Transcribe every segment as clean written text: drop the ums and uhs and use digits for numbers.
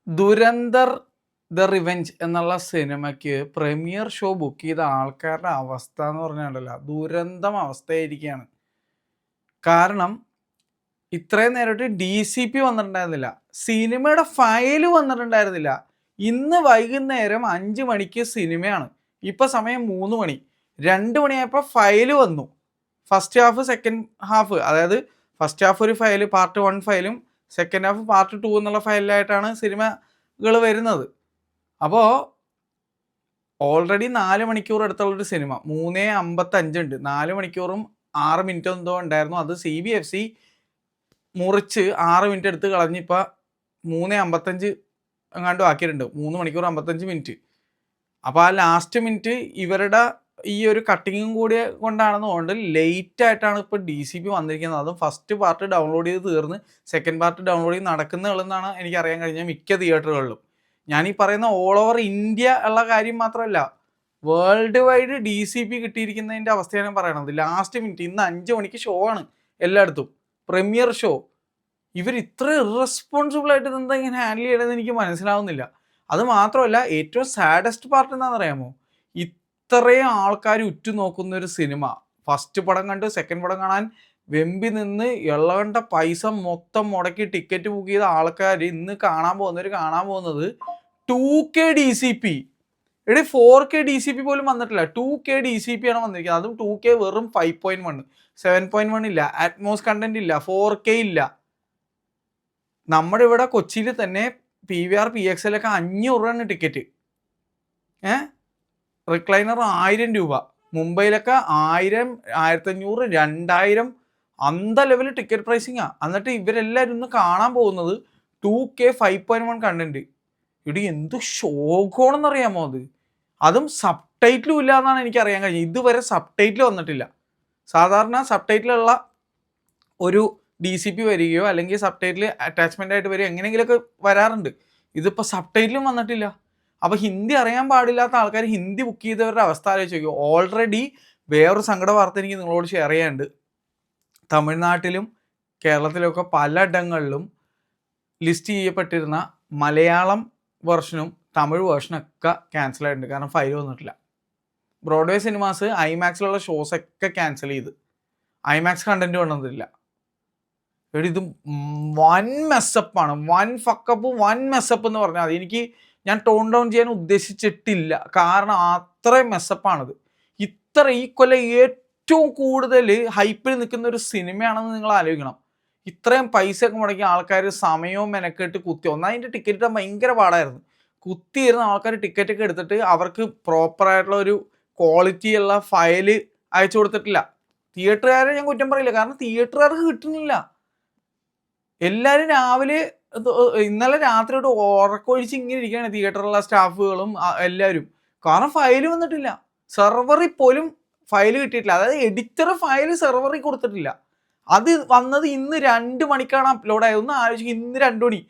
Dhurandhar the revenge എന്നുള്ള സിനിമയ്ക്ക് premiere show book ചെയ്ത ആൾക്കാരുടെ അവസ്ഥ എന്ന് പറഞ്ഞാൽ ദുരന്തം അവസ്ഥയായിരിക്കുകയാണ്. കാരണം ഇത്രയും നേരമായിട്ട് DCP വന്നിട്ടുണ്ടായിരുന്നില്ല, സിനിമയുടെ ഫയല് വന്നിട്ടുണ്ടായിരുന്നില്ല. ഇന്ന് വൈകുന്നേരം 5 മണിക്ക് സിനിമയാണ്. ഇപ്പം സമയം 3 മണി. 2 മണിയായപ്പോൾ ഫയല് വന്നു. ഫസ്റ്റ് ഹാഫ് സെക്കൻഡ് ഹാഫ്, അതായത് ഫസ്റ്റ് ഹാഫ് ഒരു ഫയല് പാർട്ട് 1 ഫയലും സെക്കൻഡ് ഹാഫ് പാർട്ട് 2 എന്നുള്ള ഫയലിലായിട്ടാണ് സിനിമകൾ വരുന്നത്. അപ്പോൾ ഓൾറെഡി 4 മണിക്കൂർ അടുത്തുള്ളൊരു സിനിമ 3:55 ഉണ്ട്. 4 മണിക്കൂറും 6 മിനിറ്റ് എന്തോ ഉണ്ടായിരുന്നു. അത് CBFC മുറിച്ച് 6 മിനിറ്റ് എടുത്ത് കളഞ്ഞ് ഇപ്പോൾ 3:55 എങ്ങാണ്ടും ആക്കിയിട്ടുണ്ട്. 3 മണിക്കൂർ 55 മിനിറ്റ്. അപ്പോൾ ആ ലാസ്റ്റ് മിനിറ്റ് ഇവരുടെ ഈ ഒരു കട്ടിങ്ങും കൂടി കൊണ്ടാണെന്നുകൊണ്ട് ലേറ്റ് ആയിട്ടാണ് ഇപ്പോൾ DCP വന്നിരിക്കുന്നത്. അതും ഫസ്റ്റ് പാർട്ട് ഡൗൺലോഡ് ചെയ്ത് തീർന്ന് സെക്കൻഡ് പാർട്ട് ഡൗൺലോഡ് ചെയ്ത് നടക്കുന്നതെന്നാണ് എനിക്കറിയാൻ കഴിഞ്ഞ മിക്ക തിയേറ്ററുകളിലും. ഞാൻ ഈ പറയുന്ന ഓൾ ഓവർ ഇന്ത്യ ഉള്ള കാര്യം മാത്രമല്ല, വേൾഡ് വൈഡ് DCP കിട്ടിയിരിക്കുന്നതിൻ്റെ അവസ്ഥയാണ് പറയണത്. ലാസ്റ്റ് മിനിറ്റ് ഇന്ന് 5 മണിക്ക് ഷോ ആണ് എല്ലായിടത്തും, പ്രീമിയർ ഷോ. ഇവർ ഇത്ര ഇറസ്പോൺസിബിൾ ആയിട്ട് എന്താ ഇങ്ങനെ ഹാൻഡിൽ ചെയ്യണമെന്ന് എനിക്ക് മനസ്സിലാവുന്നില്ല. അത് മാത്രമല്ല, ഏറ്റവും സാഡസ്റ്റ് പാർട്ട് എന്താണെന്ന് അറിയാമോ? ഇത്രയും ആൾക്കാർ ഉറ്റുനോക്കുന്ന ഒരു സിനിമ, ഫസ്റ്റ് പടം കണ്ട് സെക്കൻഡ് പടം കാണാൻ വെമ്പി നിന്ന് ഇളകണ്ട പൈസ മൊത്തം മുടക്കി ടിക്കറ്റ് ബുക്ക് ചെയ്ത ആൾക്കാർ ഇന്ന് കാണാൻ പോകുന്നത് 2K DCP. ഇവിടെ 4K DCP പോലും വന്നിട്ടില്ല, 2K DCP ആണ് വന്നിരിക്കുന്നത്. അതും 2K വെറും 5.1, 7.1 ഇല്ല, അറ്റ്മോസ് കണ്ടന്റ് ഇല്ല, 4K ഇല്ല. നമ്മുടെ ഇവിടെ കൊച്ചിയിൽ തന്നെ PVR PXL ഒക്കെ 500 രൂപയാണ് ടിക്കറ്റ്. റിക്ലൈനർ 1000 രൂപ. മുംബൈയിലൊക്കെ 1000, 1500, 2000 അന്ത ലെവൽ ടിക്കറ്റ് പ്രൈസിങ്ങാണ്. എന്നിട്ട് ഇവരെല്ലാവരും ഇന്ന് കാണാൻ പോകുന്നത് 2K 5.1 കണ്ടന്റ്. ഇവിടെ എന്ത് ഷോക്കാണെന്നറിയാമോ അത്? അതും സബ് ടൈറ്റിലും ഇല്ല എന്നാണ് എനിക്കറിയാൻ കഴിഞ്ഞത്. ഇതുവരെ സബ് ടൈറ്റിൽ വന്നിട്ടില്ല. സാധാരണ സബ് ടൈറ്റിലുള്ള ഒരു DCP വരികയോ അല്ലെങ്കിൽ സബ് ടൈറ്റിൽ അറ്റാച്ച്മെൻ്റ് ആയിട്ട് വരികയോ എങ്ങനെയെങ്കിലുമൊക്കെ വരാറുണ്ട്. ഇതിപ്പോൾ സബ് ടൈറ്റിലും വന്നിട്ടില്ല. അപ്പോൾ ഹിന്ദി അറിയാൻ പാടില്ലാത്ത ആൾക്കാർ ഹിന്ദി ബുക്ക് ചെയ്തവരുടെ അവസ്ഥ ആലോചിച്ച് നോക്കിയോ. ഓൾറെഡി വേറൊരു സങ്കട വാർത്ത എനിക്ക് നിങ്ങളോട് ഷെയർ ചെയ്യാനുണ്ട്. തമിഴ്നാട്ടിലും കേരളത്തിലുമൊക്കെ പലയിടങ്ങളിലും ലിസ്റ്റ് ചെയ്യപ്പെട്ടിരുന്ന മലയാളം വെർഷനും തമിഴ് വേർഷനൊക്കെ ക്യാൻസൽ ആയിട്ടുണ്ട്. കാരണം ഫയൽ വന്നിട്ടില്ല. ബ്രോഡ്വേ സിനിമാസ് IMAXിലുള്ള ഷോസൊക്കെ ക്യാൻസൽ ചെയ്ത്, IMAX കണ്ടന്റ് വന്നിട്ടില്ല. ഇത് വൻ മെസ്സപ്പാണ്, വൻ ഫക്കപ്പ്, വൻ മെസ്സപ്പ് എന്ന് പറഞ്ഞാൽ അത് ഞാൻ ടോൺ ഡൗൺ ചെയ്യാൻ ഉദ്ദേശിച്ചിട്ടില്ല. കാരണം അത്രയും മെസ്സപ്പാണിത്. ഈ കൊല്ലം ഏറ്റവും കൂടുതൽ ഹൈപ്പിൽ നിൽക്കുന്ന ഒരു സിനിമയാണെന്ന് നിങ്ങൾ ആലോചിക്കണം. ഇത്രയും പൈസയൊക്കെ മുടക്കി ആൾക്കാർ സമയവും മെനക്കെട്ട് ഒന്നതിൻ്റെ ടിക്കറ്റ് ഇടാൻ ഭയങ്കര പാടായിരുന്നു. കുത്തിയിരുന്ന ആൾക്കാർ ടിക്കറ്റൊക്കെ എടുത്തിട്ട് അവർക്ക് പ്രോപ്പറായിട്ടുള്ള ഒരു ക്വാളിറ്റിയുള്ള ഫയല് അയച്ചു കൊടുത്തിട്ടില്ല. തിയേറ്ററുകാരെ ഞാൻ കുറ്റം പറയില്ല, കാരണം തിയേറ്ററുകാർക്ക് കിട്ടുന്നില്ല. എല്ലാവരും രാവിലെ ഇന്നലെ രാത്രി തൊട്ട് ഉറക്കൊഴിച്ച് ഇങ്ങനെ ഇരിക്കുകയാണ് തിയേറ്ററിലുള്ള സ്റ്റാഫുകളും എല്ലാവരും. കാരണം ഫയല് വന്നിട്ടില്ല. സെർവറിൽ പോലും ഫയല് കിട്ടിയിട്ടില്ല. അതായത് എഡിറ്റർ ഫയല് സെർവറിൽ കൊടുത്തിട്ടില്ല. അത് വന്നത് ഇന്ന് 2 മണിക്കാണ് അപ്ലോഡ് ആയത്. ഒന്ന് ആലോചിക്കുക, ഇന്ന് 2 മണി.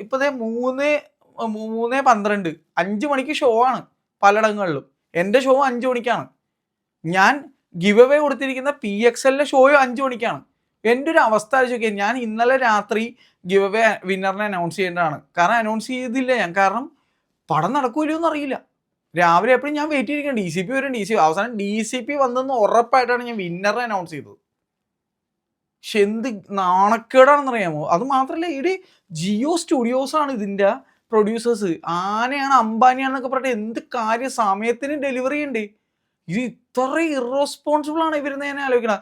ഇപ്പോഴത്തെ 3:12, 5 മണിക്ക് ഷോ ആണ് പലയിടങ്ങളിലും. എൻ്റെ ഷോ 5 മണിക്കാണ്. ഞാൻ ഗിവ് അവേ കൊടുത്തിരിക്കുന്ന PXL ഷോയും 5 മണിക്കാണ്. എൻ്റെ ഒരു അവസ്ഥ ആലോചിക്കുക. ഞാൻ ഇന്നലെ രാത്രി ഗിവ് അവേ വിന്നറിനെ അനൗൺസ് ചെയ്യേണ്ടതാണ്. കാരണം അനൗൺസ് ചെയ്തില്ല ഞാൻ, കാരണം പടം നടക്കൂല്ലോ എന്നറിയില്ല. രാവിലെ എപ്പോഴും ഞാൻ വെയിറ്റ് ചെയ്തിരിക്കണം, DCP വരും. അവസാനം DCP വന്നെന്ന് ഉറപ്പായിട്ടാണ് ഞാൻ വിന്നറിനെ അനൗൺസ് ചെയ്തത്. പക്ഷെ എന്ത് നാണക്കേടാണെന്നറിയാമോ? അത് മാത്രമല്ല, ഇവിടെ ജിയോ സ്റ്റുഡിയോസാണ് ഇതിൻ്റെ പ്രൊഡ്യൂസേഴ്സ്. ആനയാണ് അംബാനിയാണെന്നൊക്കെ പറഞ്ഞിട്ട് എന്ത് കാര്യം സമയത്തിന് ഡെലിവറി ഉണ്ട്. ഇത് ഇത്ര ഇറസ്പോൺസിബിൾ ആണ് ഇവരെന്ന് ഞാൻ ആലോചിക്കണം.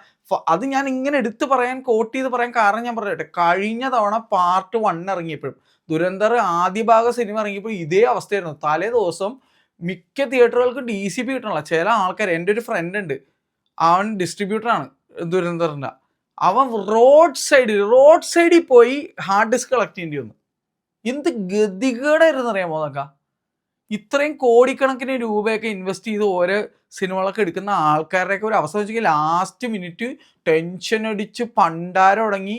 അത് ഞാൻ ഇങ്ങനെ എടുത്ത് പറയാൻ, കോട്ട് ചെയ്ത് പറയാൻ കാരണം ഞാൻ പറയട്ടെ. കഴിഞ്ഞ തവണ പാർട്ട് 1 ഇറങ്ങിയപ്പോഴും, ദുരന്തർ ആദ്യ ഭാഗ സിനിമ ഇറങ്ങിയപ്പോഴും ഇതേ അവസ്ഥയായിരുന്നു. തലേ ദിവസം മിക്ക തിയേറ്ററുകൾക്ക് DCP കിട്ടണില്ല. ചില ആൾക്കാർ, എൻ്റെ ഒരു ഫ്രണ്ട് ഉണ്ട്, അവൻ ഡിസ്ട്രിബ്യൂട്ടറാണ് ദുരന്തറിൻ്റെ. അവൻ റോഡ് സൈഡിൽ പോയി ഹാർഡ് ഡിസ്ക് കളക്ട് ചെയ്യേണ്ടി വന്നു. എന്ത് ഗതികേടായിരുന്നു അറിയാമോ അതൊക്കെ. ഇത്രയും കോടിക്കണക്കിന് രൂപയൊക്കെ ഇൻവെസ്റ്റ് ചെയ്ത് ഓരോ സിനിമകളൊക്കെ എടുക്കുന്ന ആൾക്കാരുടെയൊക്കെ ഒരു അവസ്ഥ വെച്ചാൽ ലാസ്റ്റ് മിനിറ്റ് ടെൻഷൻ അടിച്ച് പണ്ടാരം തുടങ്ങി.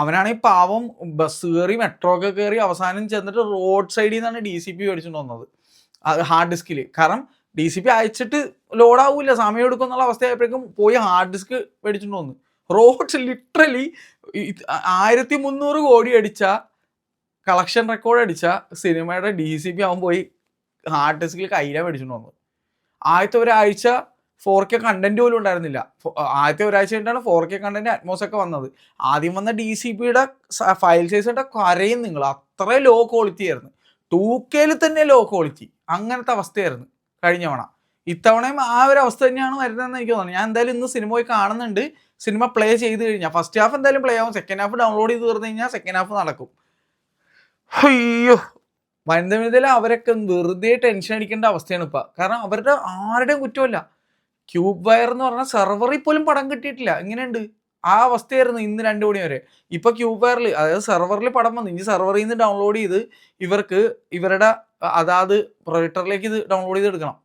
അവനാണെങ്കിൽ പാവം ബസ് കയറി മെട്രോ ഒക്കെ കയറി അവസാനം ചെന്നിട്ട് റോഡ് സൈഡിൽ നിന്നാണ് DCP മേടിച്ചുകൊണ്ട് വന്നത് ഹാർഡ് ഡിസ്കിൽ. കാരണം DCP അയച്ചിട്ട് ലോഡാവില്ല, സമയം എടുക്കും എന്നുള്ള അവസ്ഥയായപ്പോഴേക്കും പോയി ഹാർഡ് ഡിസ്ക് മേടിച്ചുകൊണ്ട് വന്നു. റോഡ് ലിറ്ററലി 1300 കോടി അടിച്ച കളക്ഷൻ റെക്കോർഡ് അടിച്ച സിനിമയുടെ DCP അവൻ പോയി ഹാർഡ് ഡിസ്കിൽ കയ്യില മേടിച്ചിട്ട് വന്നു. ആദ്യത്തെ ഒരാഴ്ച 4K കണ്ടന്റ് പോലും ഉണ്ടായിരുന്നില്ല. ആദ്യത്തെ ഒരാഴ്ച കഴിഞ്ഞിട്ടാണ് 4K കണ്ടന്റ് അറ്റ്മോസ് ഒക്കെ വന്നത്. ആദ്യം വന്ന DCPയുടെ ഫയൽ സൈസ് കണ്ട കരയും നിങ്ങൾ, അത്ര ലോ ക്വാളിറ്റി ആയിരുന്നു. 2Kയിൽ തന്നെ ലോ ക്വാളിറ്റി, അങ്ങനത്തെ അവസ്ഥയായിരുന്നു കഴിഞ്ഞ തവണ. ഇത്തവണയും ആ ഒരു അവസ്ഥ തന്നെയാണ് വരുന്നതെന്ന് എനിക്ക് തോന്നുന്നു. ഞാൻ എന്തായാലും ഇന്ന് സിനിമ പോയി കാണുന്നുണ്ട്. സിനിമ പ്ലേ ചെയ്ത് കഴിഞ്ഞാൽ ഫസ്റ്റ് ഹാഫ് എന്തായാലും പ്ലേ ആവും, സെക്കൻഡ് ഹാഫ് ഡൗൺലോഡ് ചെയ്ത് തീർന്നു കഴിഞ്ഞാൽ സെക്കൻഡ് ഹാഫ് നടക്കും. അയ്യോ, വനിതയിൽ അവരൊക്കെ വെറുതെ ടെൻഷൻ അടിക്കേണ്ട അവസ്ഥയാണ് ഇപ്പം. കാരണം അവരുടെ ആരുടെയും കുറ്റമല്ല. ക്യൂബ് വയർ എന്ന് പറഞ്ഞാൽ സെർവറിൽ പോലും പടം കിട്ടിയിട്ടില്ല. എങ്ങനെയുണ്ട് ആ അവസ്ഥയായിരുന്നു ഇന്ന് 2 മണി വരെ. ഇപ്പൊ ക്യൂബ് വയറിൽ, അതായത് സെർവറിൽ പടം വന്നു, ഇനി സെർവറിൽ നിന്ന് ഡൗൺലോഡ് ചെയ്ത് ഇവർക്ക് ഇവരുടെ അതാത് പ്രൊജക്ടറിലേക്ക് ഇത് ഡൗൺലോഡ് ചെയ്ത് എടുക്കണം.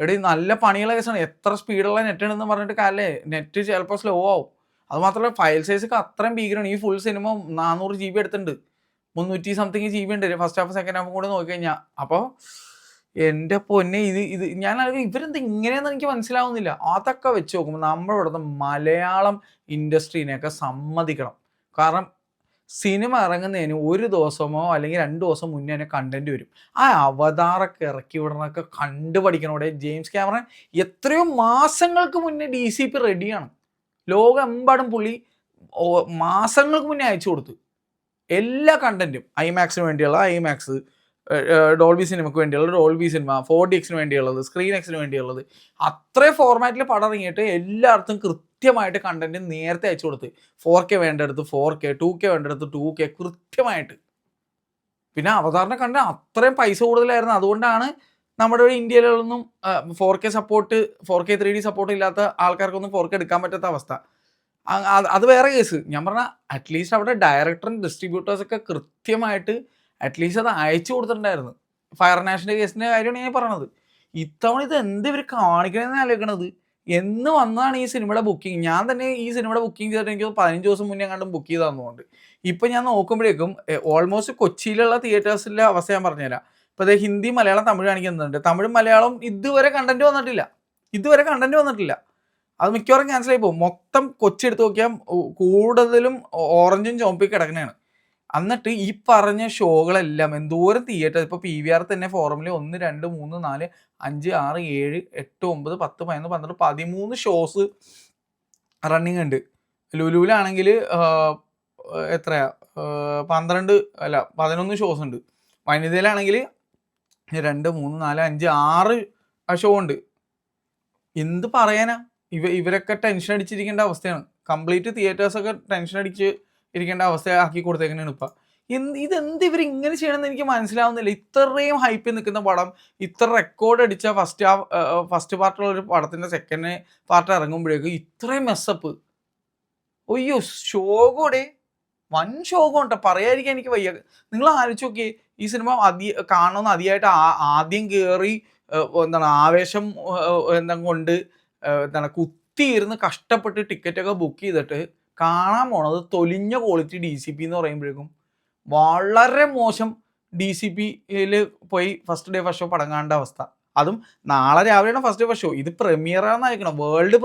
എടീ നല്ല പണിയുള്ള കേസാണ്. എത്ര സ്പീഡുള്ള നെറ്റ് ഉണ്ടെന്ന് പറഞ്ഞിട്ട് കാലേ നെറ്റ് ചിലപ്പോൾ സ്ലോ ആവും. അത് മാത്രമല്ല ഫയൽ സൈസ് ഒക്കെ അത്രയും ഭീകരമാണ്. ഈ ഫുൾ സിനിമ 400 GB എടുത്തിട്ടുണ്ട്, 300 സംതിങ് GB ഉണ്ട് ഫസ്റ്റ് ഹാഫ് സെക്കൻഡ് ഹാഫും കൂടെ നോക്കിക്കഴിഞ്ഞാൽ. അപ്പോൾ എൻ്റെ പൊന്നെ, ഇത് ഞാൻ ഇവരെന്താ ഇങ്ങനെയെന്ന് എനിക്ക് മനസ്സിലാവുന്നില്ല. അതൊക്കെ വെച്ച് നോക്കുമ്പോൾ നമ്മുടെ ഇവിടുത്തെ മലയാളം ഇൻഡസ്ട്രീനെയൊക്കെ സമ്മതിക്കണം. കാരണം സിനിമ ഇറങ്ങുന്നതിന് 1 ദിവസമോ അല്ലെങ്കിൽ 2 ദിവസം മുന്നേ തന്നെ കണ്ടന്റ് വരും. ആ അവതാറൊക്കെ ഇറക്കി വിടണമൊക്കെ കണ്ടു പഠിക്കണോടെ. ജെയിംസ് ക്യാമറൺ എത്രയോ മാസങ്ങൾക്ക് മുന്നേ DCP റെഡിയാണ്. ലോകമെമ്പാടും പുള്ളി മാസങ്ങൾക്ക് മുന്നേ അയച്ചു കൊടുത്തു എല്ലാ കണ്ടന്റും. ഐമാക്സിന് വേണ്ടിയുള്ള ഐമാക്സ്, ഡോൾബി സിനിമയ്ക്ക് വേണ്ടിയുള്ള ഡോൾബി സിനിമ, 4DXന് വേണ്ടിയുള്ളത്, സ്ക്രീൻ എക്സിന് വേണ്ടിയുള്ളത്, അത്രയും ഫോർമാറ്റിൽ പടം ഇറങ്ങിയിട്ട് എല്ലായിടത്തും കൃത്യമായിട്ട് കണ്ടന്റ് നേരത്തെ അയച്ചു കൊടുത്ത്. 4K വേണ്ടടുത്ത് 4K, 2K വേണ്ടടുത്ത് 2K കൃത്യമായിട്ട്. പിന്നെ അവതാറിനെ കണ്ട അത്രയും പൈസ കൂടുതലായിരുന്നു. അതുകൊണ്ടാണ് നമ്മുടെ ഇന്ത്യയിലൊന്നും 4K support, 4K 3D support ഇല്ലാത്ത ആൾക്കാർക്കൊന്നും 4K എടുക്കാൻ പറ്റാത്ത അവസ്ഥ. അത് വേറെ കേസ്. ഞാൻ പറഞ്ഞ അറ്റ്ലീസ്റ്റ് അവിടെ ഡയറക്ടറും ഡിസ്ട്രിബ്യൂട്ടേഴ്സൊക്കെ കൃത്യമായിട്ട് അറ്റ്ലീസ്റ്റ് അത് അയച്ചു കൊടുത്തിട്ടുണ്ടായിരുന്നു. ഫയർ നാഷൻ്റെ കേസിൻ്റെ കാര്യമാണ് ഞാൻ പറഞ്ഞത്. ഇത്തവണ ഇത് എന്ത് ഇവർ കാണിക്കണമെന്ന് ആലോചിക്കണത്. എന്ന് വന്നതാണ് ഈ സിനിമയുടെ ബുക്കിംഗ്. ഞാൻ തന്നെ ഈ സിനിമയുടെ ബുക്കിംഗ് ചെയ്തിട്ട് എനിക്ക് 15 ദിവസം മുന്നേ കണ്ടും ബുക്ക് ചെയ്താന്നുകൊണ്ട്. ഇപ്പം ഞാൻ നോക്കുമ്പോഴേക്കും ഓൾമോസ്റ്റ് കൊച്ചിയിലുള്ള തിയേറ്റേഴ്സിലെ അവസ്ഥ ഞാൻ പറഞ്ഞുതരാം. ഇപ്പോൾ അതേ ഹിന്ദി, മലയാളം, തമിഴ് കാണിക്കുന്നുണ്ട്. തമിഴും മലയാളം ഇതുവരെ കണ്ടന്റ് വന്നിട്ടില്ല. അത് മിക്കവാറും ക്യാൻസൽ ആയി പോകും. മൊത്തം കൊച്ചി എടുത്ത് നോക്കിയാൽ കൂടുതലും ഓറഞ്ചും ചുവപ്പിൽ കിടക്കുന്നതാണ്. എന്നിട്ട് ഈ പറഞ്ഞ ഷോകളെല്ലാം എന്തോരം തിയേറ്റർ, ഇപ്പോൾ PVR തന്നെ ഫോറമിൽ 1, 2, 3, 4, 5, 6, 7, 8, 9, 10, 11, 12, 13 ഷോസ് റണ്ണിങ് ഉണ്ട്. ലുലുവിലാണെങ്കിൽ എത്രയാ 12 അല്ല 11 ഷോസ് ഉണ്ട്. വനിതയിലാണെങ്കിൽ 2, 3, 4, 5, 6 ഷോ ഉണ്ട്. എന്ത് പറയാനാ, ഇവരൊക്കെ ടെൻഷൻ അടിച്ചിരിക്കേണ്ട അവസ്ഥയാണ്. കംപ്ലീറ്റ് തിയേറ്റേഴ്സൊക്കെ ടെൻഷൻ അടിച്ച് ഇരിക്കേണ്ട അവസ്ഥയാക്കി കൊടുത്തേക്കാണ് ഇപ്പം. ഇതെന്ത് ഇവർ ഇങ്ങനെ ചെയ്യണമെന്ന് എനിക്ക് മനസ്സിലാവുന്നില്ല. ഇത്രയും ഹൈപ്പിൽ നിൽക്കുന്ന പടം, ഇത്ര റെക്കോർഡ് അടിച്ച ഫസ്റ്റ് പാർട്ടുള്ള ഒരു പടത്തിൻ്റെ സെക്കൻഡ് പാർട്ട് ഇറങ്ങുമ്പോഴേക്കും ഇത്രയും മെസ്സപ്പ്. അയ്യോ, ശോകോടെ വൻ ശോകം ഉണ്ടോ, പറയാതിരിക്കാൻ എനിക്ക് വയ്യ. നിങ്ങൾ ആലോചിച്ച് നോക്കിയേ, ഈ സിനിമ കാണണമെന്ന് അതിയായിട്ട് ആദ്യം കയറി ആവേശം കൊണ്ട് കുത്തിയിരുന്ന് കഷ്ടപ്പെട്ട് ടിക്കറ്റൊക്കെ ബുക്ക് ചെയ്തിട്ട് കാണാൻ പോണത് തൊലിഞ്ഞ ക്വാളിറ്റി DCP എന്ന് പറയുമ്പോഴേക്കും വളരെ മോശം DCPയിൽ പോയി ഫസ്റ്റ് ഡേ ഫസ്റ്റ് ഷോ പടം കാണേണ്ട അവസ്ഥ. അതും നാളെ രാവിലെയാണ് ഫസ്റ്റ് ഡേ ഫസ്റ്റ് ഷോ. ഇത് പ്രീമിയറാന്ന് അയക്കണം, വേൾഡ്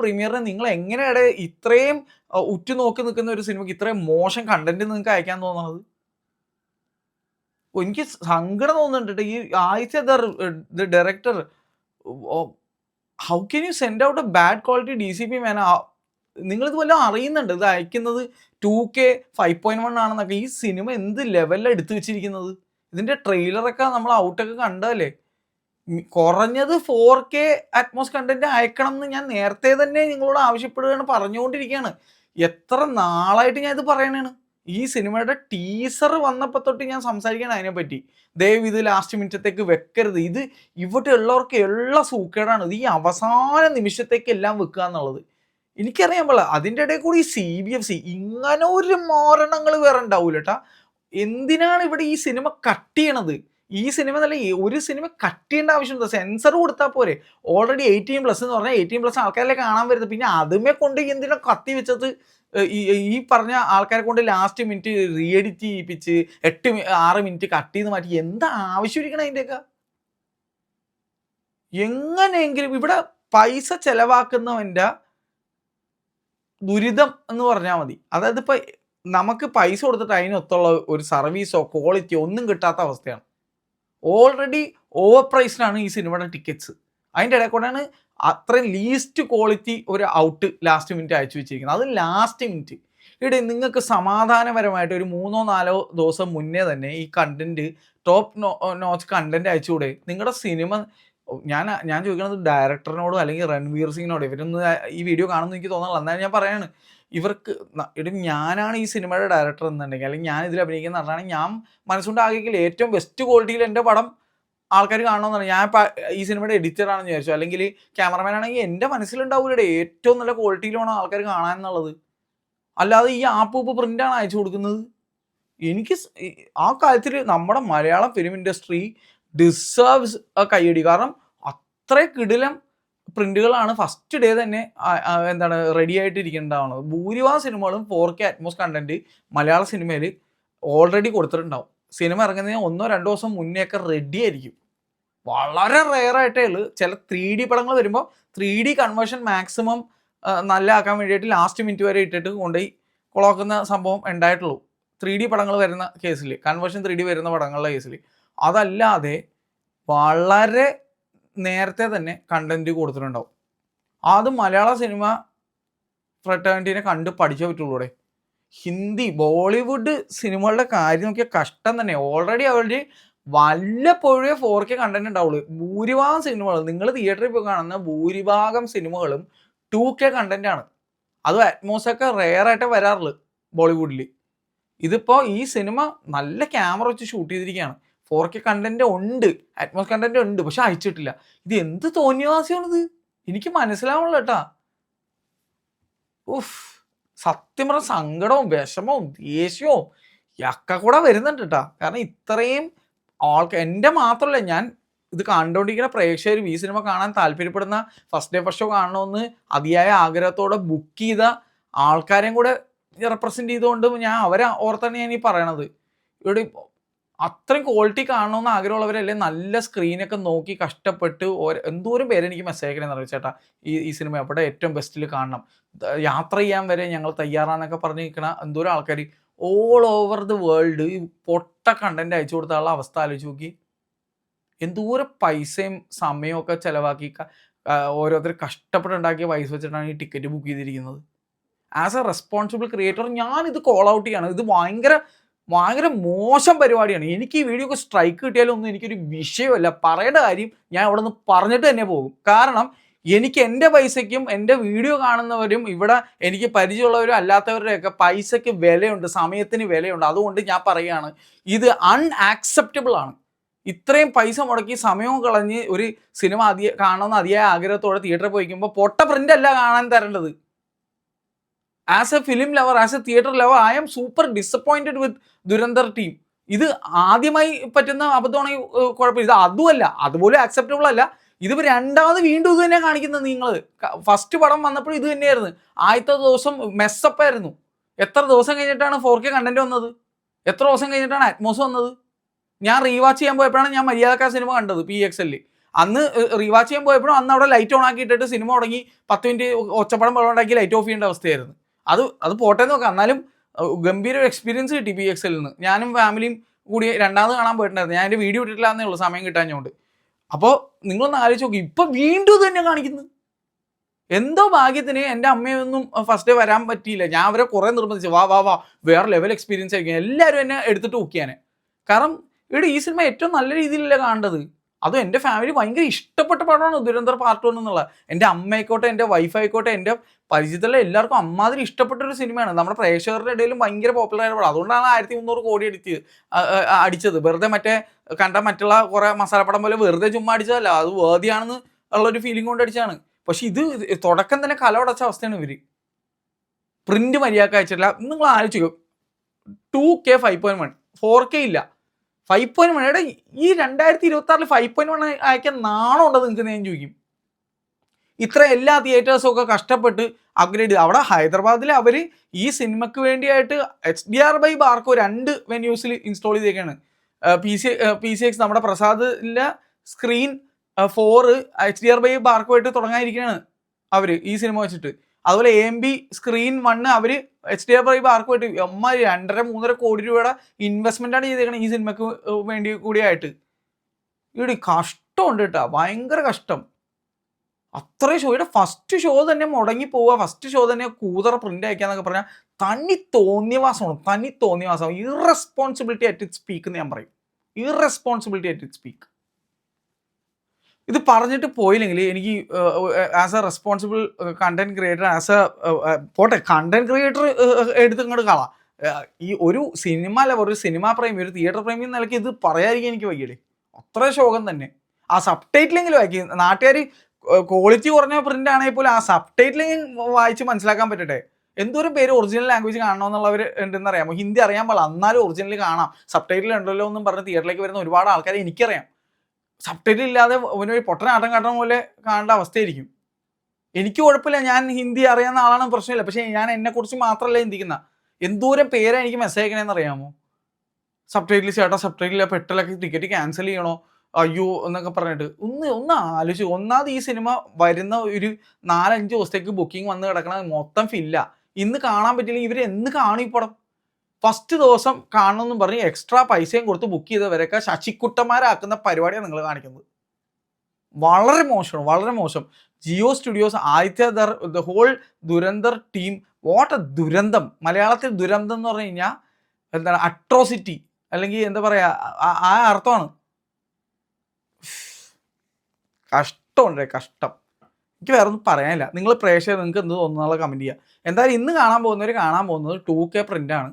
പ്രീമിയറിന് നിങ്ങൾ എങ്ങനെയാണ് ഇത്രയും ഉറ്റുനോക്കി നിൽക്കുന്ന ഒരു സിനിമയ്ക്ക് ഇത്രയും മോശം കണ്ടന്റ് നിങ്ങൾക്ക് അയക്കാൻ തോന്നുന്നത്? എനിക്ക് സങ്കടം തോന്നുന്നുണ്ട്. ഈ ആഴ്ച director, how can you send out A bad quality DCP മാൻ? നിങ്ങളിത് വല്ലതും അറിയുന്നുണ്ട് ഇത് അയക്കുന്നത് 2K 5.1 ആണെന്നൊക്കെ? ഈ സിനിമ എന്ത് ലെവലിലാണ് എടുത്തു വെച്ചിരിക്കുന്നത്? ഇതിൻ്റെ ട്രെയിലറൊക്കെ നമ്മൾ ഔട്ടൊക്കെ കണ്ടതല്ലേ. കുറഞ്ഞത് 4K അറ്റ്മോസ് കണ്ടന്റ് അയക്കണം എന്ന് ഞാൻ നേരത്തെ തന്നെ നിങ്ങളോട് ആവശ്യപ്പെടുകയാണ്, പറഞ്ഞുകൊണ്ടിരിക്കുകയാണ്. എത്ര നാളായിട്ട് ഞാൻ ഇത് പറയണതാണ്. ഈ സിനിമയുടെ ടീസർ വന്നപ്പോൾ തൊട്ട് ഞാൻ സംസാരിക്കണം അതിനെപ്പറ്റി. ദയവ് ഇത് ലാസ്റ്റ് മിനിറ്റത്തേക്ക് വെക്കരുത്. ഇത് ഇവിടെ ഉള്ളവർക്ക് എല്ലാ സൂക്കേടാണ്. ഇത് ഈ അവസാന നിമിഷത്തേക്ക് എല്ലാം വെക്കുക എന്നുള്ളത്. എനിക്കറിയാൻ പാടില്ല. അതിൻ്റെ ഇടയിൽ കൂടി ഈ CBFC ഇങ്ങനെ ഒരു മാരണങ്ങൾ വേറെ ഉണ്ടാവൂല കേട്ടാ. എന്തിനാണ് ഇവിടെ ഈ സിനിമ കട്ട് ചെയ്യണത്? ഈ സിനിമ നല്ല ഒരു സിനിമ കട്ട് ചെയ്യേണ്ട ആവശ്യമുണ്ടോ? സെൻസർ കൊടുത്താൽ പോരെ. ഓൾറെഡി 18+ എന്ന് പറഞ്ഞാൽ 18+ ആൾക്കാരല്ലേ കാണാൻ വരുന്നത്. പിന്നെ അതുമേ കൊണ്ട് എന്തിനാ കത്തി വെച്ചത്? ഈ പറഞ്ഞ ആൾക്കാരെ കൊണ്ട് ലാസ്റ്റ് മിനിറ്റ് റീഎഡിറ്റ് ചെയ്യിപ്പിച്ച് 6 മിനിറ്റ് കട്ട് ചെയ്ത് മാറ്റി എന്താ ആവശ്യം ഇരിക്കണം അതിൻ്റെയൊക്കെ? എങ്ങനെയെങ്കിലും ഇവിടെ പൈസ ചെലവാക്കുന്നവൻ്റെ ദുരിതം എന്ന് പറഞ്ഞാൽ മതി. അതായത് ഇപ്പം നമുക്ക് പൈസ കൊടുത്തിട്ട് അതിനൊത്തുള്ള ഒരു സർവീസോ ക്വാളിറ്റിയോ ഒന്നും കിട്ടാത്ത അവസ്ഥയാണ്. ഓൾറെഡി ഓവർ പ്രൈസ്ഡാണ് ഈ സിനിമയുടെ ടിക്കറ്റ്സ്. അതിൻ്റെ ഇടയിൽ കൂടെയാണ് അത്രയും ലീസ്റ്റ് ക്വാളിറ്റി ഒരു ഔട്ട് ലാസ്റ്റ് മിനിറ്റ് അയച്ചു വെച്ചിരിക്കുന്നത്. അത് ലാസ്റ്റ് മിനിറ്റ്. ഇവിടെ നിങ്ങൾക്ക് സമാധാനപരമായിട്ട് ഒരു 3-4 ദിവസം മുന്നേ തന്നെ ഈ കണ്ടന്റ് ടോപ്പ് നോച്ച് കണ്ടന്റ് അയച്ചുകൂടെ? നിങ്ങളുടെ സിനിമ ഞാൻ ചോദിക്കുന്നത് ഡയറക്ടറിനോടും അല്ലെങ്കിൽ രൺവീർ സിംഗിനോടും. ഇവരൊന്നും ഈ വീഡിയോ കാണുമെന്ന് എനിക്ക് തോന്നുന്നില്ല. എന്നാലും ഞാൻ പറയാണ്, ഇവർക്ക് ഞാനാണ് ഈ സിനിമയുടെ ഡയറക്ടർ എന്നുണ്ടെങ്കിൽ, അല്ലെങ്കിൽ ഞാൻ ഇതിൽ അഭിനയിക്കുന്ന നടനാണെങ്കിൽ, ഞാൻ മനസ്സുകൊണ്ട് ആഗ്രഹിക്കില്ല ഏറ്റവും ബെസ്റ്റ് ക്വാളിറ്റിയിൽ എൻ്റെ പടം ആൾക്കാർ കാണണമെന്നാണ്. ഞാൻ ഈ സിനിമയുടെ എഡിറ്റർ ആണെന്ന് വിചാരിച്ചു, അല്ലെങ്കിൽ ക്യാമറമാൻ ആണെങ്കിൽ എൻ്റെ മനസ്സിലുണ്ടാവില്ല ഏറ്റവും നല്ല ക്വാളിറ്റിയിൽ വേണം ആൾക്കാർ കാണാൻ എന്നുള്ളത്. അല്ലാതെ ഈ ആപ്പ് പ്രിൻ്റാണ് അയച്ചു കൊടുക്കുന്നത്. എനിക്ക് ആ കാര്യത്തിൽ നമ്മുടെ മലയാളം ഫിലിം ഇൻഡസ്ട്രി ഡിസേർവ്സ് കയ്യടി. കാരണം അത്ര കിടിലം പ്രിന്റുകളാണ് ഫസ്റ്റ് ഡേ തന്നെ എന്താണ് റെഡി ആയിട്ടിരിക്കേണ്ടതാണ്. ഭൂരിഭാഗം സിനിമകളും 4K അറ്റ്മോസ് കണ്ടന്റ് മലയാള സിനിമയിൽ ഓൾറെഡി കൊടുത്തിട്ടുണ്ടാവും. സിനിമ ഇറങ്ങുന്നതിന് 1-2 ദിവസം മുന്നേ ഒക്കെ റെഡി ആയിരിക്കും. വളരെ റെയറായിട്ടേ ഉള്ളൂ. ചില 3D പടങ്ങൾ വരുമ്പോൾ 3D കൺവേർഷൻ മാക്സിമം നല്ല ആക്കാൻ വേണ്ടിയിട്ട് ലാസ്റ്റ് മിനിറ്റ് വരെ ഇട്ടിട്ട് കൊണ്ടുപോയി കൊളാക്കുന്ന സംഭവം ഉണ്ടായിട്ടുള്ളൂ 3D പടങ്ങൾ വരുന്ന കേസിൽ, കൺവേർഷൻ 3D വരുന്ന പടങ്ങളുടെ കേസിൽ. അതല്ലാതെ വളരെ നേരത്തെ തന്നെ കണ്ടന്റ് കൊടുത്തിട്ടുണ്ടാവും. അത് മലയാള സിനിമ ഫ്രട്ടേണിറ്റിനെ കണ്ട് പഠിച്ചേ പറ്റുള്ളൂടെ. ഹിന്ദി ബോളിവുഡ് സിനിമകളുടെ കാര്യം നോക്കിയാൽ കഷ്ടം തന്നെ. ഓൾറെഡി അവരുടെ വല്ലപ്പോഴേ 4K കണ്ടന്റ് ഉണ്ടാവുള്ളൂ. ഭൂരിഭാഗം സിനിമകൾ നിങ്ങൾ തിയേറ്ററിൽ പോയി കാണുന്ന ഭൂരിഭാഗം സിനിമകളും 2K കണ്ടന്റ് ആണ്. അതും അറ്റ്മോസൊക്കെ റെയറായിട്ടേ വരാറുള്ളൂ ബോളിവുഡിൽ. ഇതിപ്പോൾ ഈ സിനിമ നല്ല ക്യാമറ വെച്ച് ഷൂട്ട് ചെയ്തിരിക്കുകയാണ്. 4K കണ്ടന്റ് ഉണ്ട്, അറ്റ്മോസ് കണ്ടന്റ് ഉണ്ട്, പക്ഷെ അയച്ചിട്ടില്ല. ഇത് എന്ത് തോന്നിയവാസിയാണിത്? എനിക്ക് മനസ്സിലാവുള്ളൂ കേട്ടാ. ഉഫ്, സത്യം പറഞ്ഞ സങ്കടവും വിഷമവും ദേഷ്യവും ഒക്കെ കൂടെ വരുന്നുണ്ട് കേട്ടാ. കാരണം ഇത്രയും ആൾക്കാർ, എൻ്റെ മാത്രമല്ല, ഞാൻ ഇത് കണ്ടുകൊണ്ടിരിക്കുന്ന പ്രേക്ഷകരും ഈ സിനിമ കാണാൻ താല്പര്യപ്പെടുന്ന ഫസ്റ്റ് ഡേ ഫസ്റ്റ് ഷോ കാണണമെന്ന് അതിയായ ആഗ്രഹത്തോടെ ബുക്ക് ചെയ്ത ആൾക്കാരെയും കൂടെ റെപ്രസെൻ്റ് ചെയ്തുകൊണ്ട് ഞാൻ അവരെ ഓർത്താണ് ഞാൻ ഈ പറയണത്. ഇവിടെ അത്രയും ക്വാളിറ്റി കാണണമെന്ന് ആഗ്രഹമുള്ളവരല്ലേ നല്ല സ്ക്രീനൊക്കെ നോക്കി കഷ്ടപ്പെട്ട് എന്തോരം പേര് എനിക്ക് മെസ്സേജ് അയക്കണമെന്ന് അറിയാം. ചേട്ടാ ഈ സിനിമ എവിടെ ഏറ്റവും ബെസ്റ്റിൽ കാണണം, യാത്ര ചെയ്യാൻ വരെ ഞങ്ങൾ തയ്യാറാന്നൊക്കെ പറഞ്ഞ് നിൽക്കണ എന്തോരം ആൾക്കാർ ഓൾ ഓവർ ദി വേൾഡ് ഈ പൊട്ട കണ്ടന്റ് അയച്ചു കൊടുത്താലുള്ള അവസ്ഥ ആലോചിച്ച് നോക്കി. എന്തോരം പൈസയും സമയവും ഒക്കെ ചിലവാക്കി ഓരോരുത്തർ കഷ്ടപ്പെട്ടുണ്ടാക്കിയ പൈസ വെച്ചിട്ടാണ് ഈ ടിക്കറ്റ് ബുക്ക് ചെയ്തിരിക്കുന്നത്. ആസ് എ റെസ്പോൺസിബിൾ ക്രിയേറ്റർ ഞാനിത് കോൾ ഔട്ട് ചെയ്യാണ്. ഇത് ഭയങ്കര മോശം പരിപാടിയാണ്. എനിക്ക് ഈ വീഡിയോക്ക് സ്ട്രൈക്ക് കിട്ടിയാലൊന്നും എനിക്കൊരു വിഷയമല്ല. പറയേണ്ട കാര്യം ഞാൻ അവിടെ നിന്ന് പറഞ്ഞിട്ട് തന്നെ പോകും. കാരണം എനിക്ക് എൻ്റെ പൈസയ്ക്കും എൻ്റെ വീഡിയോ കാണുന്നവരും ഇവിടെ എനിക്ക് പരിചയമുള്ളവരും അല്ലാത്തവരുടെയൊക്കെ പൈസയ്ക്ക് വിലയുണ്ട്, സമയത്തിന് വിലയുണ്ട്. അതുകൊണ്ട് ഞാൻ പറയുകയാണ്, ഇത് അൺആക്സെപ്റ്റബിൾ ആണ്. ഇത്രയും പൈസ മുടക്കി സമയവും കളഞ്ഞ് ഒരു സിനിമ കാണണമെന്ന് അതിയായ ആഗ്രഹത്തോടെ തിയേറ്ററിൽ പോയിക്കുമ്പോൾ പൊട്ട പ്രിൻ്റ് അല്ല കാണാൻ തരേണ്ടത്. As A film lover, as A theatre lover, I M super disappointed with Dhurandhar team. ഇത് ആദ്യമായി പറ്റുന്ന അബദ്ധമാണെങ്കിൽ കുഴപ്പമില്ല. ഇത് അതുമല്ല, അതുപോലെ ആക്സെപ്റ്റബിൾ അല്ല. ഇതിപ്പോൾ രണ്ടാമത് വീണ്ടും ഇത് തന്നെ കാണിക്കുന്നത്. നിങ്ങൾ ഫസ്റ്റ് പടം വന്നപ്പോൾ ഇത് തന്നെയായിരുന്നു. ആദ്യത്തെ ദിവസം മെസ്സപ്പായിരുന്നു. എത്ര ദിവസം കഴിഞ്ഞിട്ടാണ് 4K കണ്ടന്റ് വന്നത്? എത്ര ദിവസം കഴിഞ്ഞിട്ടാണ് അറ്റ്മോസ് വന്നത്? ഞാൻ റീവാച്ച് ചെയ്യാൻ പോയപ്പോഴാണ് ഞാൻ മര്യാദക്കാ സിനിമ കണ്ടത് PXL. അന്ന് റീവാച്ച് ചെയ്യാൻ പോയപ്പോഴും അന്ന് അവിടെ ലൈറ്റ് ഓൺ ആക്കി ഇട്ടിട്ട് സിനിമ തുടങ്ങി 10 മിനിറ്റ് ഒച്ചപ്പടം വെള്ളം ഉണ്ടാക്കി ലൈറ്റ് ഓഫ് ചെയ്യേണ്ട അവസ്ഥയായിരുന്നു. അത് പോട്ടെ നോക്കാം. എന്നാലും ഗംഭീര ഒരു എക്സ്പീരിയൻസ് കിട്ടി PXL നിന്ന്. ഞാനും ഫാമിലിയും കൂടി രണ്ടാമത് കാണാൻ പോയിട്ടുണ്ടായിരുന്നു. ഞാൻ എൻ്റെ വീഡിയോ ഇട്ടിട്ടില്ല എന്നേ ഉള്ളൂ, സമയം കിട്ടാഞ്ഞുകൊണ്ട്. അപ്പോൾ നിങ്ങളൊന്ന് ആലോചിച്ച് നോക്കി, ഇപ്പം വീണ്ടും ഇത് തന്നെ കാണിക്കുന്നു. എന്തോ ഭാഗ്യത്തിന് എൻ്റെ അമ്മയൊന്നും ഫസ്റ്റ് ഡേ വരാൻ പറ്റിയില്ല. ഞാൻ അവരെ കുറേ നിർബന്ധിച്ചു, വാ വേറെ ലെവൽ എക്സ്പീരിയൻസ് ആയിരിക്കും. എല്ലാവരും എന്നെ എടുത്തിട്ട് നോക്കിയാനെ. കാരണം ഇവിടെ ഈ സിനിമ ഏറ്റവും നല്ല രീതിയിലല്ലേ കാണേണ്ടത്. അതും എൻ്റെ ഫാമിലി ഭയങ്കര ഇഷ്ടപ്പെട്ട പടമാണ് ദുരന്തർ പാർട്ട് 1 എന്നുള്ളത്. എൻ്റെ അമ്മയായിക്കോട്ടെ, എൻ്റെ വൈഫായിക്കോട്ടെ, എൻ്റെ പരിചയത്തിലുള്ള എല്ലാവർക്കും അമ്മാതിരി ഇഷ്ടപ്പെട്ടൊരു സിനിമയാണ്. നമ്മുടെ പ്രേക്ഷകരുടെ ഇടയിലും ഭയങ്കര പോപ്പുലർ ആയ പടം. അതുകൊണ്ടാണ് 1300 കോടി അടിച്ചത്. വെറുതെ മറ്റുള്ള കുറേ മസാലപ്പടം പോലെ വെറുതെ ചുമ്മാ അടിച്ചതല്ല, അത് വേദിയാണെന്ന് ഉള്ളൊരു ഫീലിംഗ് കൊണ്ട് അടിച്ചതാണ്. പക്ഷെ ഇത് തുടക്കം തന്നെ കലവടച്ച അവസ്ഥയാണ്. ഇവർ പ്രിന്റ് മര്യാദക്ക് അയച്ചിട്ടില്ല. നിങ്ങൾ ആലോചിക്കോ, 2K 5.1, 4K ഇല്ല, 5.1. ഈ 2026 5.1 അയക്കാൻ നാണം ഉണ്ടോ നിങ്ങൾക്ക്? ഞാൻ ചോദിക്കും. ഇത്ര എല്ലാ തിയേറ്റേഴ്സും ഒക്കെ കഷ്ടപ്പെട്ട് അപ്ഗ്രേഡ് ചെയ്ത്, അവിടെ ഹൈദരാബാദിൽ അവർ ഈ സിനിമയ്ക്ക് വേണ്ടിയായിട്ട് HDR ബാർക്കോ 2 വെന്യൂസിൽ ഇൻസ്റ്റാൾ ചെയ്തേക്കാണ്. PCX നമ്മുടെ പ്രസാദിലെ സ്ക്രീൻ 4 HDR ബാർക്കോ ആയിട്ട് തുടങ്ങാതിരിക്കുകയാണ് അവർ ഈ സിനിമ വെച്ചിട്ട്. അതുപോലെ AMB സ്ക്രീൻ 1 അവർ HDR5 ആർക്ക് വേണ്ടി 2.5-3 കോടി രൂപയുടെ ഇൻവെസ്റ്റ്മെന്റ് ആണ് ചെയ്തേക്കുന്നത് ഈ സിനിമയ്ക്ക് വേണ്ടി കൂടിയായിട്ട്. ഇവിടെ കഷ്ടമുണ്ട് കേട്ടോ, ഭയങ്കര കഷ്ടം. അത്രയും ഷോയുടെ ഫസ്റ്റ് ഷോ തന്നെ മുടങ്ങി പോവുക, ഫസ്റ്റ് ഷോ തന്നെ കൂതറ പ്രിന്റ് അയക്കാന്നൊക്കെ പറഞ്ഞാൽ തനി തോന്നിയവാസം. ഇറസ്പോൺസിബിലിറ്റി അറ്റ് ഇറ്റ് സ്പീക്ക് എന്ന് ഞാൻ പറയും. Irresponsibility at it speak. ഇത് പറഞ്ഞിട്ട് പോയില്ലെങ്കിൽ എനിക്ക് as A responsible content creator, പോട്ടെ കണ്ടന്റ് ക്രിയേറ്റർ എടുത്ത് ഇങ്ങോട്ട് കളാം, ഈ ഒരു സിനിമ അല്ല, ഒരു സിനിമാ പ്രേമി, ഒരു തിയേറ്റർ പ്രേമി എന്ന നിലയ്ക്ക് ഇത് പറയാതിരിക്കാൻ എനിക്ക് വയ്യടേ. അത്ര ശോകം തന്നെ. ആ സബ് ടൈറ്റിലെങ്കിലും വായിക്കും. നാട്ടുകാർ ക്വാളിറ്റി കുറഞ്ഞ പ്രിന്റ് ആണെങ്കിൽ പോലും ആ സബ് ടൈറ്റിലെങ്കിലും വായിച്ച് മനസ്സിലാക്കാൻ പറ്റട്ടെ. എന്തോരം പേര് ഒറിജിനൽ ലാംഗ്വേജ് കാണണമെന്നുള്ളവർ ഉണ്ടെന്ന് അറിയാമോ? ഹിന്ദി അറിയാൻ പാടില്ല, എന്നാലും ഒറിജിനൽ കാണാം. സബ് ടൈറ്റിൽ ഉണ്ടല്ലോ എന്നും പറഞ്ഞ് തിയേറ്ററിലേക്ക് വരുന്ന ഒരുപാട് ആൾക്കാരെ എനിക്കറിയാം. സബ് ടൈറ്റിൽ ഇല്ലാതെ ഒരു പൊട്ടനാട്ടം കാട്ടണ പോലെ കാണേണ്ട അവസ്ഥയായിരിക്കും. എനിക്ക് കുഴപ്പമില്ല, ഞാൻ ഹിന്ദി അറിയാവുന്ന ആളാണ്, പ്രശ്നമില്ല. പക്ഷേ ഞാൻ എന്നെക്കുറിച്ച് മാത്രമല്ല ചിന്തിക്കുന്ന. എന്തോരം പേരാണ് എനിക്ക് മെസ്സേജ് അയക്കണേന്ന് അറിയാമോ? സബ് ടൈറ്റിൽ ചേട്ടാ, സബ് ടൈറ്റിൽ പെട്ടെന്നൊക്കെ ടിക്കറ്റ് ക്യാൻസൽ ചെയ്യണോ അയ്യോ എന്നൊക്കെ പറഞ്ഞിട്ട് ഒന്ന് ആലോചിച്ചു. ഒന്നാമത് ഈ സിനിമ വരുന്ന ഒരു 4-5 ദിവസത്തേക്ക് ബുക്കിംഗ് വന്ന് കിടക്കണത് മൊത്തം ഫില്ല. ഇന്ന് കാണാൻ പറ്റില്ലെങ്കിൽ ഇവർ എന്ന് കാണും ഈ പടം? ഫസ്റ്റ് ദിവസം കാണണമെന്നും പറഞ്ഞ് എക്സ്ട്രാ പൈസയും കൊടുത്ത് ബുക്ക് ചെയ്തവരൊക്കെ ശശിക്കുട്ടന്മാരാക്കുന്ന പരിപാടിയാണ് നിങ്ങൾ കാണിക്കുന്നത്. വളരെ മോശമാണ്, വളരെ മോശം. Jio studios, Aditya the whole Dhurandhar team, what a ദുരന്തം. മലയാളത്തിൽ ദുരന്തം എന്ന് പറഞ്ഞു കഴിഞ്ഞാൽ എന്താണ്, അട്രോസിറ്റി, അല്ലെങ്കിൽ എന്താ പറയുക, ആ അർത്ഥമാണ്. കഷ്ടമുണ്ട്, കഷ്ടം. എനിക്ക് വേറെ ഒന്നും പറയാനില്ല. നിങ്ങൾ പ്രേക്ഷകർ നിങ്ങൾക്ക് എന്ത് തോന്നുന്നുള്ള കമൻറ്റ് ചെയ്യുക. എന്തായാലും ഇന്ന് കാണാൻ പോകുന്നത് 2K പ്രിൻ്റാണ്,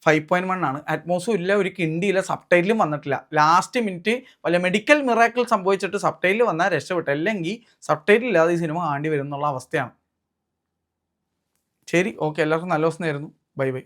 5.1 ആണ്. അറ്റ്മോസും ഇല്ല, ഒരു കിണ്ടിയില്ല, സബ് ടൈറ്റിലും വന്നിട്ടില്ല. ലാസ്റ്റ് മിനിറ്റ് വല്ല മെഡിക്കൽ മിറാക്കിൾ സംഭവിച്ചിട്ട് സബ് ടൈറ്റിൽ വന്നാൽ രക്ഷപ്പെട്ടു, അല്ലെങ്കിൽ സബ് ടൈറ്റിൽ ഇല്ലാതെ ഈ സിനിമ കാണേണ്ടി വരും എന്നുള്ള അവസ്ഥയാണ്. ശരി, ഓക്കെ, എല്ലാവർക്കും നല്ല ദിവസം നേരുന്നു. Bye bye.